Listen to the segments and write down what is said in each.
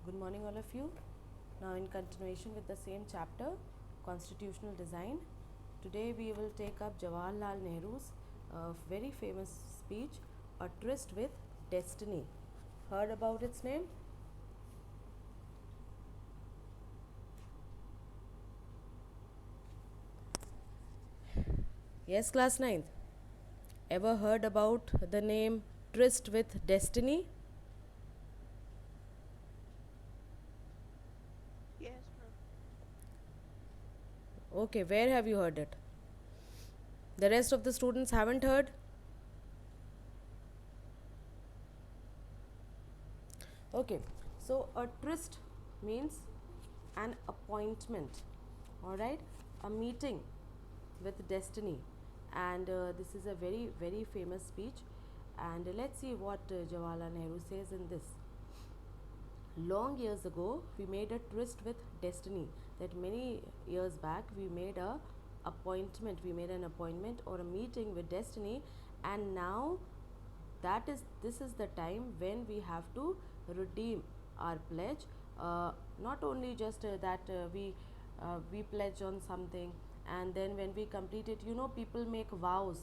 Good morning, all of you. Now, in continuation with the same chapter, Constitutional Design, today we will take up Jawaharlal Nehru's very famous speech, A Tryst with Destiny. Heard about its name? Yes, class 9th. Ever heard about the name Tryst with Destiny? Yes, ma'am. Okay, where have you heard it? The rest of the students haven't heard? Okay, so a tryst means an appointment, all right, a meeting with destiny, and this is a very, very famous speech. And let's see what Jawaharlal Nehru says in this. Long years ago, we made a tryst with destiny. That many years back, we made an appointment or a meeting with destiny, and now this is the time when we have to redeem our pledge. Not only just that we pledge on something, and then when we complete it, people make vows.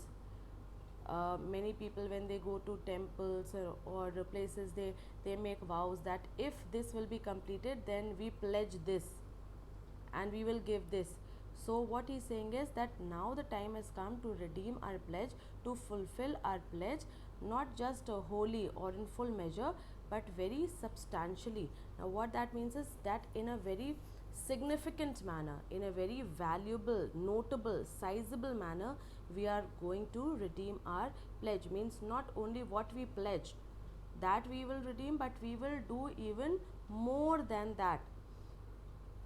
Many people, when they go to temples or places, they make vows that if this will be completed, then we pledge this and we will give this. So what he's saying is that now the time has come to redeem our pledge, to fulfill our pledge, not just wholly or in full measure, but very substantially. Now what that means is that in a very significant manner, in a very valuable, notable, sizable manner, we are going to redeem our pledge. Means not only what we pledged that we will redeem, but we will do even more than that.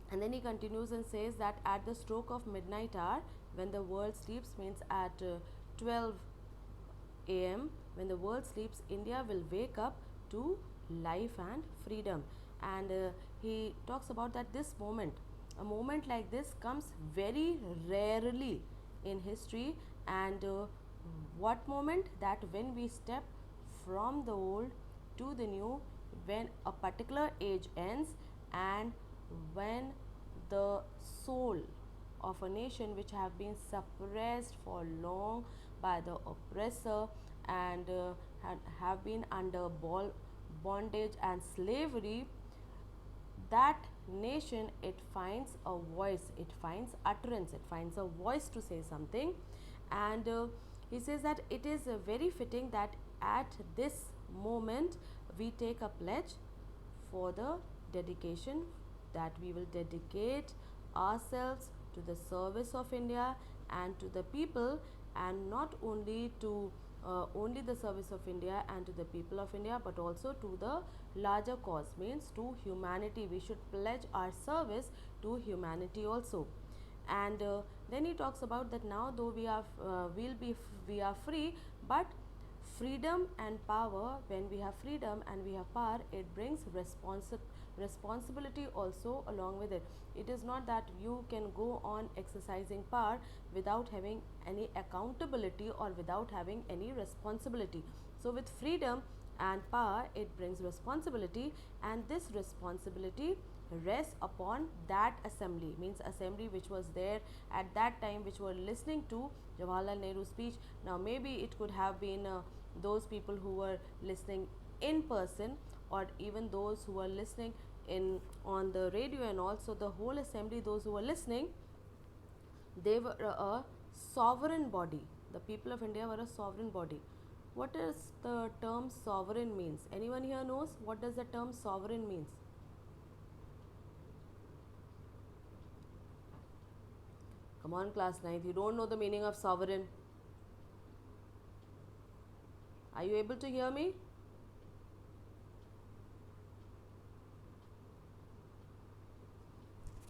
And then he continues and says that at the stroke of midnight hour, when the world sleeps, means at 12 a.m., when the world sleeps, India will wake up to life and freedom. And he talks about that this moment, a moment like this comes very rarely in history. And what moment? That when we step from the old to the new, when a particular age ends, and when the soul of a nation which have been suppressed for long by the oppressor, and have been under bondage and slavery, that nation, it finds a voice, it finds utterance, it finds a voice to say something. And he says that it is very fitting that at this moment we take a pledge for the dedication, that we will dedicate ourselves to the service of India and to the people, and not only to only the service of India and to the people of India, but also to the larger cause, means to humanity. We should pledge our service to humanity also. And then he talks about that now though we are free, but freedom and power, when we have freedom and we have power, it brings responsibility also along with it. It is not that you can go on exercising power without having any accountability or without having any responsibility. So with freedom and power, it brings responsibility, and this responsibility rests upon that assembly, means assembly which was there at that time, which were listening to Jawaharlal Nehru's speech. Now maybe it could have been those people who were listening in person, or even those who were listening in on the radio, and also the whole assembly, those who were listening, they were a sovereign body. The people of India were a sovereign body. What does the term sovereign means? Anyone here knows what does the term sovereign means? Come on, class 9th, you don't know the meaning of sovereign. Are you able to hear me?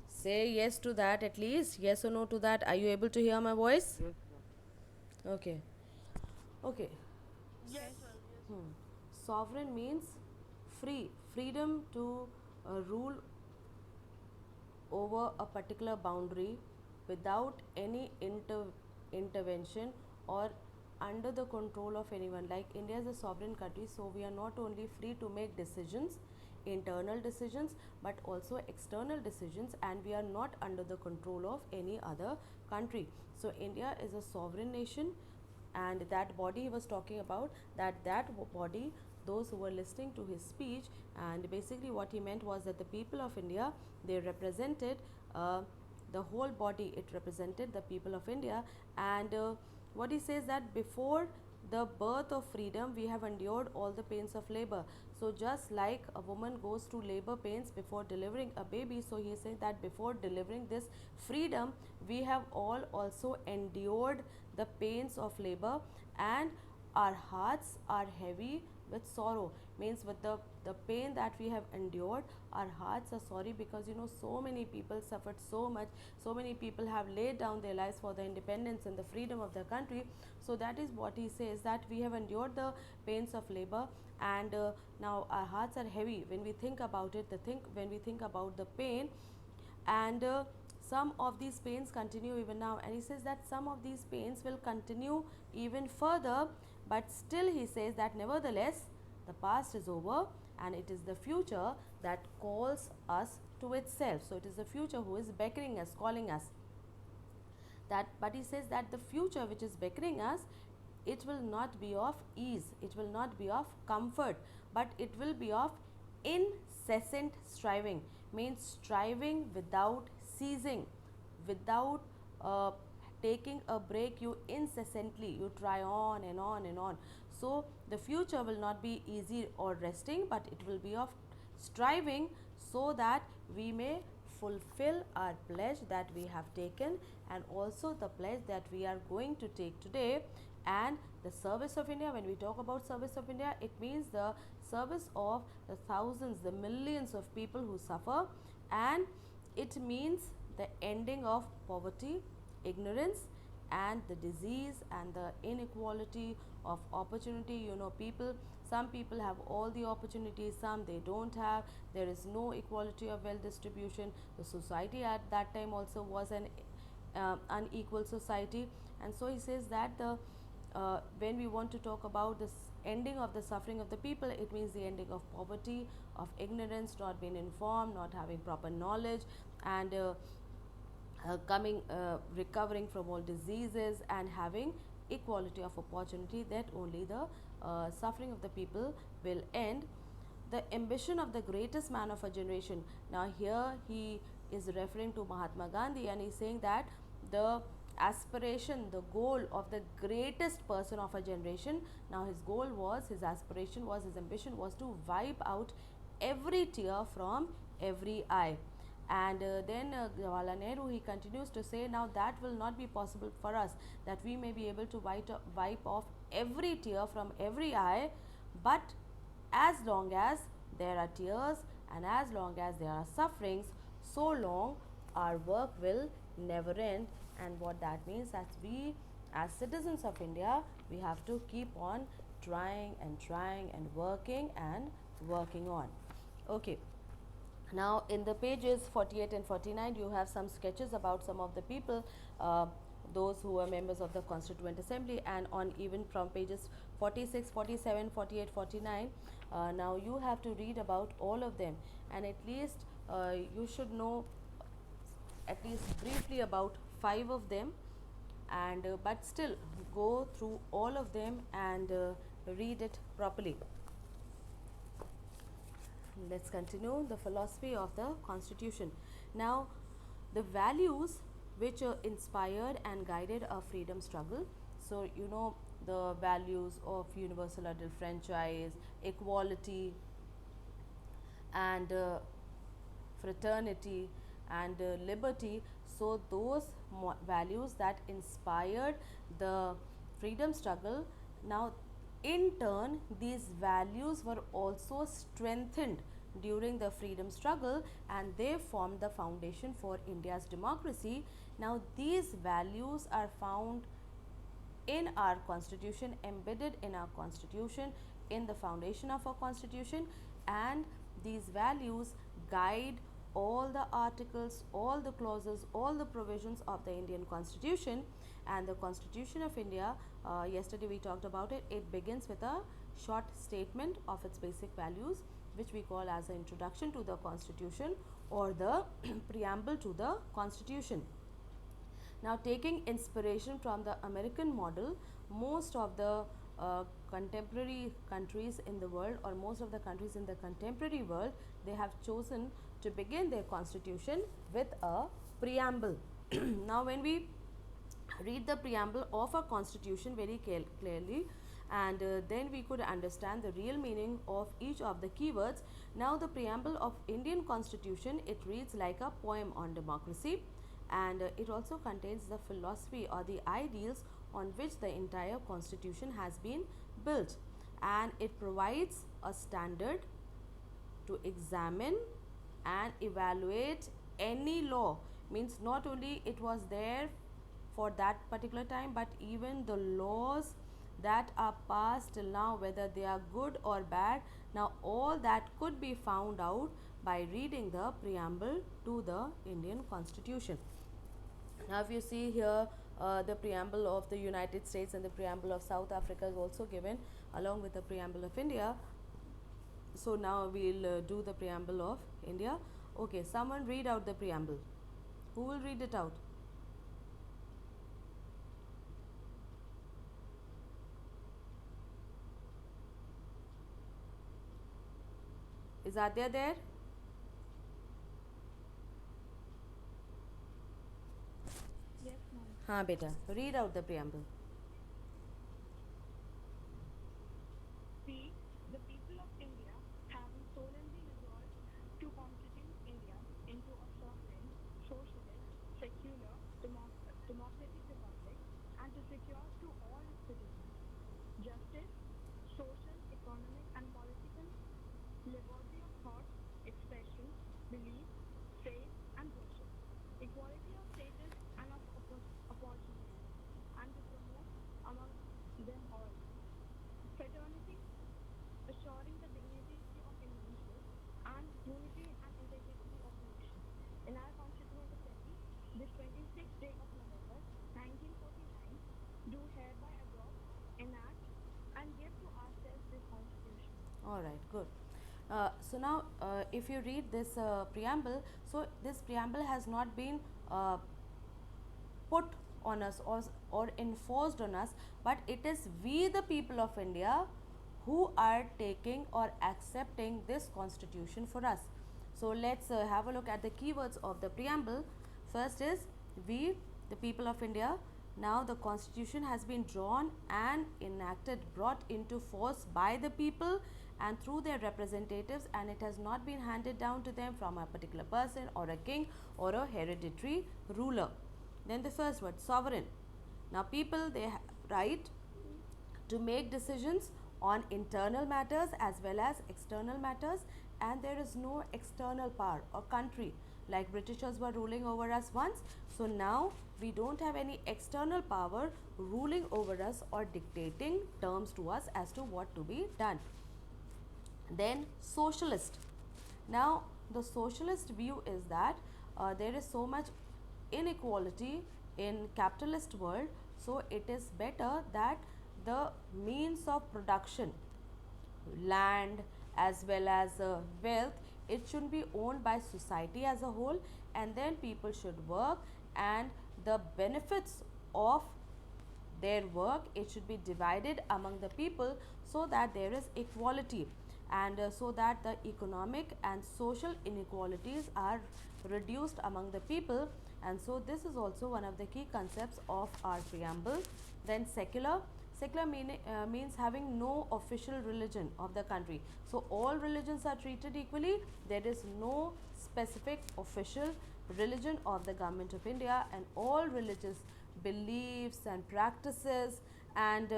Say yes to that at least. Yes or no to that. Are you able to hear my voice? Yes, ma'am. Okay. Okay. Yes, ma'am. Yes, ma'am. Sovereign means free, freedom to rule over a particular boundary without any intervention or under the control of anyone. Like India is a sovereign country, so we are not only free to make decisions internal decisions but also external decisions, and we are not under the control of any other country. So India is a sovereign nation, and that body he was talking about, that body, those who were listening to his speech, and basically what he meant was that the people of India, they represented the whole body, it represented the people of India. And what he says that before the birth of freedom we have endured all the pains of labor. So just like a woman goes through labor pains before delivering a baby, so he is saying that before delivering this freedom we have all also endured the pains of labor, and our hearts are heavy with sorrow. Means with the pain that we have endured, our hearts are sorry, because so many people suffered so much, so many people have laid down their lives for the independence and the freedom of their country. So that is what he says, that we have endured the pains of labor, and now our hearts are heavy when we think about it, when we think about the pain. And some of these pains continue even now, and he says that some of these pains will continue even further, but still he says that nevertheless the past is over and it is the future that calls us to itself. So it is the future who is beckoning us, calling us. That, but he says that the future which is beckoning us, it will not be of ease, it will not be of comfort, but it will be of incessant striving. Means striving without ceasing, without taking a break. You incessantly, you try on and on and on. So the future will not be easy or resting, but it will be of striving, so that we may fulfill our pledge that we have taken, and also the pledge that we are going to take today. And the service of India, when we talk about service of India, it means the service of the thousands, the millions of people who suffer, and it means the ending of poverty, ignorance, and the disease and the inequality of opportunity. People, some people have all the opportunities, some they don't have. There is no equality of wealth distribution. The society at that time also was an unequal society. And so he says that the when we want to talk about this ending of the suffering of the people, it means the ending of poverty, of ignorance, not being informed, not having proper knowledge, and recovering from all diseases, and having equality of opportunity. That only the suffering of the people will end. The ambition of the greatest man of a generation. Now here he is referring to Mahatma Gandhi, and he's saying that the aspiration, the goal of the greatest person of a generation. Now his goal was, his aspiration was, his ambition was to wipe out every tear from every eye. And then Jawaharlal Nehru, he continues to say, now that will not be possible for us, that we may be able to wipe off every tear from every eye, but as long as there are tears and as long as there are sufferings, so long our work will never end. And what that means, that we as citizens of India, we have to keep on trying and working on. Okay. Now in the pages 48 and 49 you have some sketches about some of the people, those who were members of the Constituent Assembly, and on even from pages 46, 47, 48, 49, now you have to read about all of them, and at least you should know at least briefly about 5 of them, and but still go through all of them and read it properly. Let's continue the philosophy of the Constitution. Now, the values which inspired and guided our freedom struggle. So, the values of universal adult franchise, equality, and fraternity, and liberty. So, those values that inspired the freedom struggle, now in turn these values were also strengthened during the freedom struggle, and they formed the foundation for India's democracy. Now these values are found in our constitution, embedded in our constitution, in the foundation of our constitution, and these values guide all the articles, all the clauses, all the provisions of the Indian Constitution. And the Constitution of India, yesterday we talked about it, it begins with a short statement of its basic values. which we call as the introduction to the constitution or the preamble to the constitution. Now, taking inspiration from the American model, most of the contemporary countries in the world, or most of the countries in the contemporary world, they have chosen to begin their constitution with a preamble. Now, when we read the preamble of a constitution very clearly, and then we could understand the real meaning of each of the keywords. Now, the preamble of Indian constitution, it reads like a poem on democracy, and it also contains the philosophy or the ideals on which the entire constitution has been built, and it provides a standard to examine and evaluate any law. Means not only it was there for that particular time, but even the laws that are passed till now, whether they are good or bad, now all that could be found out by reading the preamble to the Indian constitution. Now, if you see here, the preamble of the United States and the preamble of South Africa is also given along with the preamble of India. So, now we will do the preamble of India. Okay, someone read out the preamble. Who will read it out? Is Adya there? Yes, ma'am. हाँ बेटा, read out the preamble. We, the people of India, having solemnly resolved to constitute India into a sovereign, socialist, secular, democratic republic, and to secure to all its citizens justice, social, economic, and political liberty of thought, expression, belief, faith, and worship, equality of status and of opportunity, and to promote among them all fraternity, assuring the dignity of individuals and unity and integrity of the nation. In our Constitution Assembly, this 26th day of November 1949, do hereby adopt, enact, and give to ourselves this Constitution. All right, good. So now, if you read this preamble, so this preamble has not been put on us or enforced on us, but it is we, the people of India, who are taking or accepting this constitution for us. So let's have a look at the keywords of the preamble. First is we, the people of India. Now the constitution has been drawn and enacted, brought into force by the people and through their representatives, and it has not been handed down to them from a particular person or a king or a hereditary ruler. Then the first word, sovereign. Now people, they have right to make decisions on internal matters as well as external matters, and there is no external power or country like Britishers were ruling over us once. So now we don't have any external power ruling over us or dictating terms to us as to what to be done. Then socialist. Now the socialist view is that there is so much inequality in capitalist world, so it is better that the means of production, land as well as wealth, it should be owned by society as a whole, and then people should work, and the benefits of their work, it should be divided among the people so that there is equality, and so that the economic and social inequalities are reduced among the people. And so this is also one of the key concepts of our preamble. Then secular. Secular means having no official religion of the country. So all religions are treated equally. There is no specific official religion of the government of India, and all religious beliefs and practices, and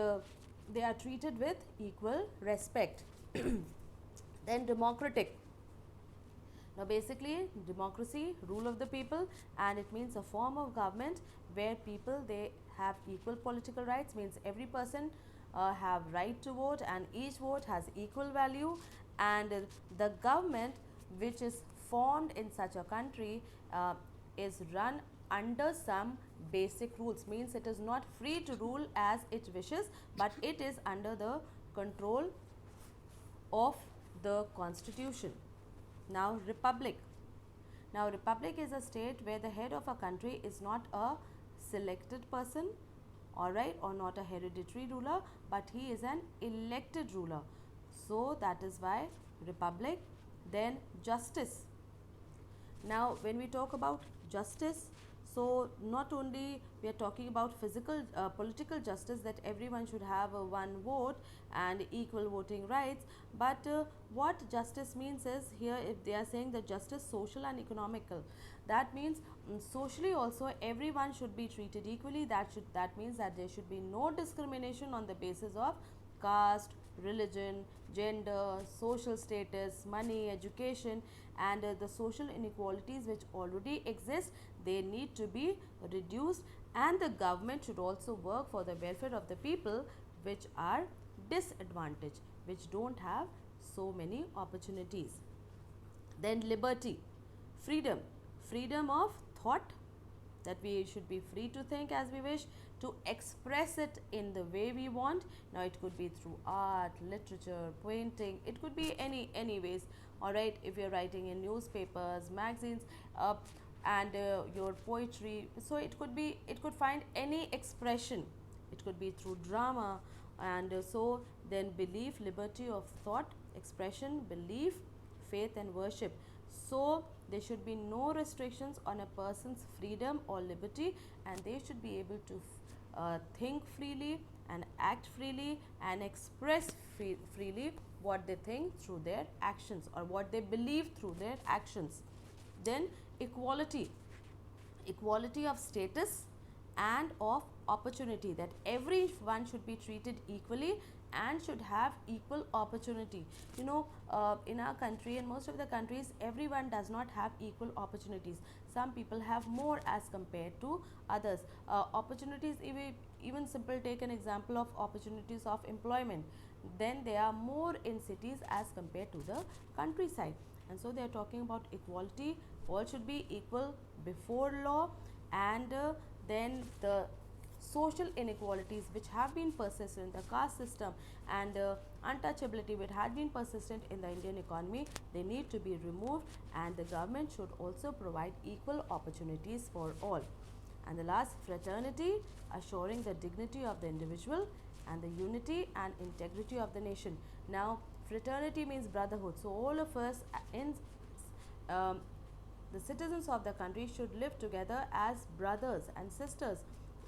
they are treated with equal respect. Then democratic. Now basically democracy, rule of the people, and it means a form of government where people, they have equal political rights, means every person have right to vote, and each vote has equal value, and the government which is formed in such a country is run under some basic rules, means it is not free to rule as it wishes, but it is under the control of the constitution. Now, republic. Now, republic is a state where the head of a country is not a selected person, all right, or not a hereditary ruler, but he is an elected ruler. So, that is why republic. Then, justice. Now, when we talk about justice, so not only we are talking about physical political justice, that everyone should have one vote and equal voting rights, but what justice means is, here if they are saying that justice social and economical, that means socially also everyone should be treated equally. That means that there should be no discrimination on the basis of caste, religion, gender, social status, money, education, and the social inequalities which already exist, they need to be reduced, and the government should also work for the welfare of the people which are disadvantaged, which don't have so many opportunities. Then liberty, freedom, freedom of thought, that we should be free to think as we wish, to express it in the way we want. Now it could be through art, literature, painting, it could be any ways, all right. If you're writing in newspapers, magazines, and your poetry, so it could find any expression, it could be through drama, and so then belief, liberty of thought, expression, belief, faith and worship. So there should be no restrictions on a person's freedom or liberty, and they should be able to think freely and act freely and express freely what they think through their actions, or what they believe through their actions. Then equality, equality of status and of opportunity, that everyone should be treated equally and should have equal opportunity. In our country and most of the countries, everyone does not have equal opportunities. Some people have more as compared to others. Opportunities, even simple, take an example of opportunities of employment, then they are more in cities as compared to the countryside. And so they are talking about equality, all should be equal before law, and then the social inequalities which have been persistent in the caste system, and untouchability which had been persistent in the Indian economy, they need to be removed, and the government should also provide equal opportunities for all. And the last, fraternity, assuring the dignity of the individual and the unity and integrity of the nation. Now, fraternity means brotherhood. So all of us in the citizens of the country should live together as brothers and sisters,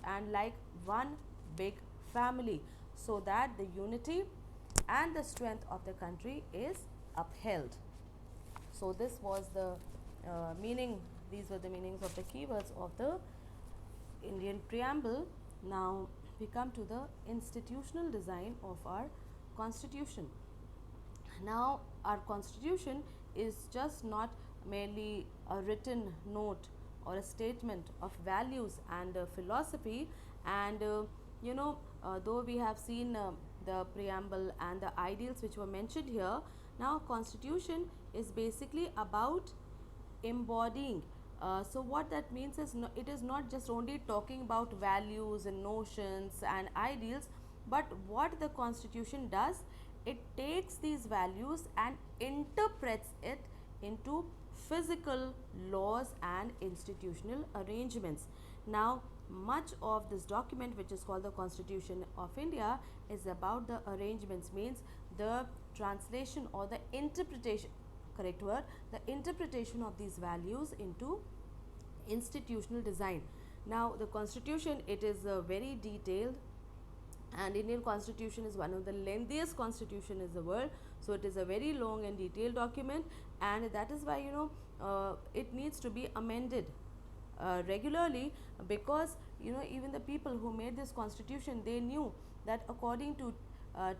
and like one big family, so that the unity and the strength of the country is upheld. So this was the meaning, these were the meanings of the keywords of the Indian preamble. Now we come to the institutional design of our constitution. Now our constitution is just not merely a written note or a statement of values and philosophy, and though we have seen the preamble and the ideals which were mentioned here, now constitution is basically about embodying. So what that means is, it is not just only talking about values and notions and ideals, but what the constitution does, it takes these values and interprets it into physical laws and institutional arrangements. Now much of this document, which is called the Constitution of India, is about the arrangements, means the translation or the interpretation, correct word, the interpretation of these values into institutional design. Now the constitution, it is very detailed, and Indian constitution is one of the lengthiest constitution in the world, so it is a very long and detailed document, and that is why it needs to be amended regularly, because even the people who made this constitution, they knew that according to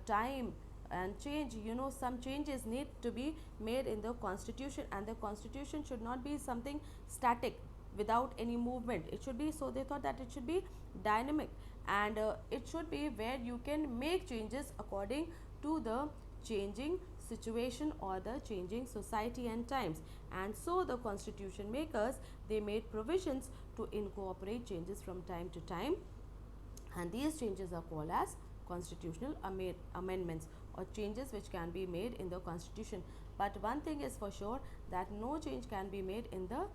time and change, some changes need to be made in the constitution, and the constitution should not be something static without any movement. It should be, so they thought that it should be dynamic, and it should be where you can make changes according to the changing situation or the changing society and times. And so the constitution makers, they made provisions to incorporate changes from time to time, and these changes are called as constitutional amendments. or changes which can be made in the constitution. But one thing is for sure, that no change can be made in the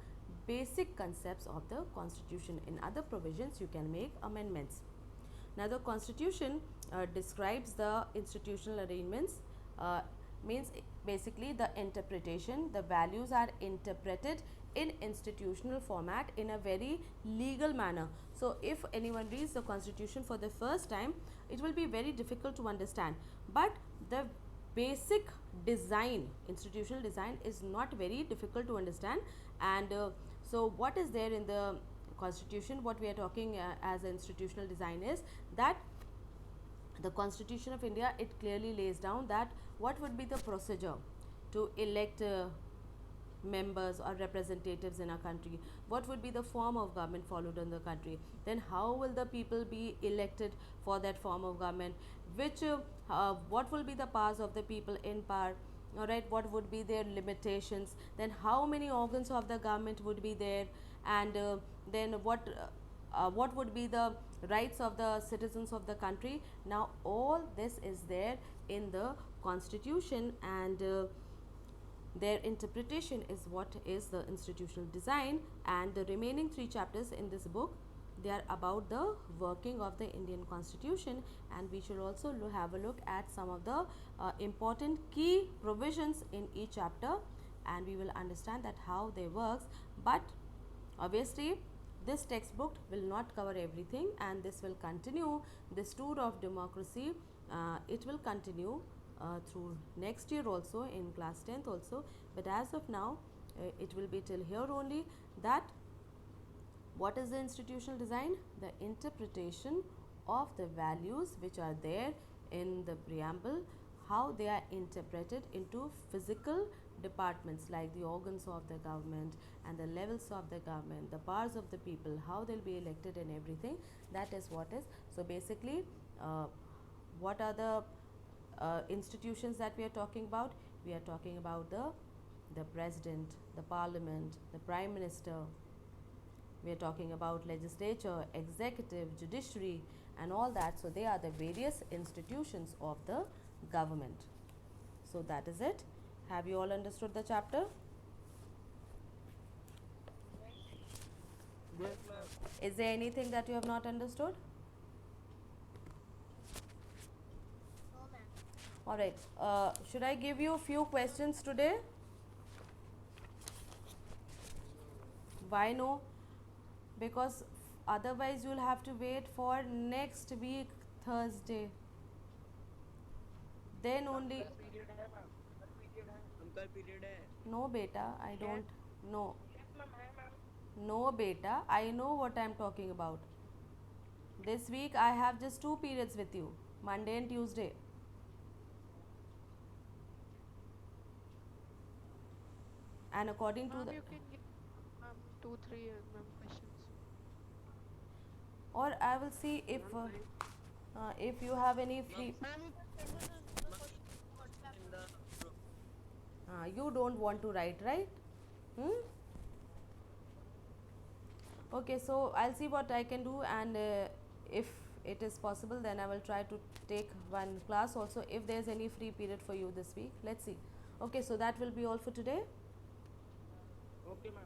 basic concepts of the constitution. In other provisions you can make amendments. Now the constitution describes the institutional arrangements, uh, means basically the interpretation. The values are interpreted in institutional format in a very legal manner. So if anyone reads the constitution for the first time, it will be very difficult to understand. But the basic design, institutional design, is not very difficult to understand. And so what is there in the constitution, what we are talking as institutional design is that the constitution of India, it clearly lays down that what would be the procedure to elect members or representatives in a country, what would be the form of government followed in the country, then how will the people be elected for that form of government, which what will be the powers of the people in power, all right, what would be their limitations, then how many organs of the government would be there, and then what would be the rights of the citizens of the country. Now all this is there in the constitution, and their interpretation is what is the institutional design. And the remaining 3 chapters in this book, they are about the working of the Indian constitution, and we should also have a look at some of the important key provisions in each chapter, and we will understand that how they works. But obviously this textbook will not cover everything, and this will continue, this tour of democracy, it will continue through next year also, in class 10th also. But as of now, it will be till here only, that what is the institutional design? The interpretation of the values which are there in the preamble, how they are interpreted into physical departments like the organs of the government and the levels of the government, the powers of the people, how they'll be elected and everything. That is what is. So basically, what are the institutions that we are talking about? We are talking about the president, the parliament, the prime minister. We are talking about legislature, executive, judiciary, and all that. So they are the various institutions of the government. So that is it. Have you all understood the chapter? Yes, ma'am. Is there anything that you have not understood? All right. Should I give you a few questions today? Why no? Because otherwise you will have to wait for next week Thursday. Then only. कल period है ma'am, कल period है, हम कल period है. No beta, I don't know. Yes, ma'am. I am, ma'am. No beta, I know what I am talking about. This week I have just 2 periods with you, Monday and Tuesday. And according to Ma'am, the, you can give 2-3 ma'am questions. or I will see if you have any free. Ma'am, you can send us the question In the group. You don't want to write, right? Hmm? Okay, so I'll see what I can do, and if it is possible, then I will try to take one class also if there's any free period for you this week. Let's see. Okay, so that will be all for today. Okay, ma'am.